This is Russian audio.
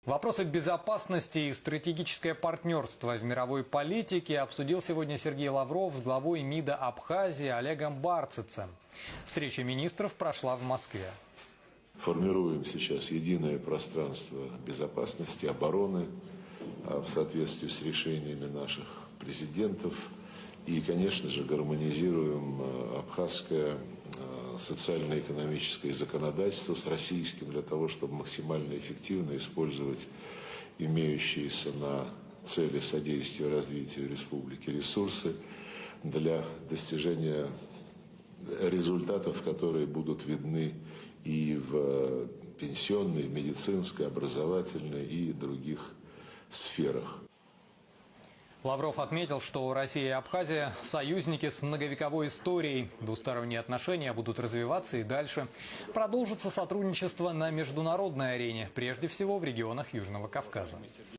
Вопросы безопасности и стратегическое партнерство в мировой политике обсудил сегодня Сергей Лавров с главой МИДа Абхазии Олегом Барцицем. Встреча министров прошла в Москве. Формируем сейчас единое пространство безопасности, обороны в соответствии с решениями наших президентов. И, конечно же, гармонизируем абхазское социально-экономическое законодательство с российским для того, чтобы максимально эффективно использовать имеющиеся на цели содействия развитию республики ресурсы для достижения результатов, которые будут видны и в пенсионной, в медицинской, образовательной и других сферах. Лавров отметил, что Россия и Абхазия – союзники с многовековой историей. Двусторонние отношения будут развиваться и дальше. Продолжится сотрудничество на международной арене, прежде всего в регионах Южного Кавказа.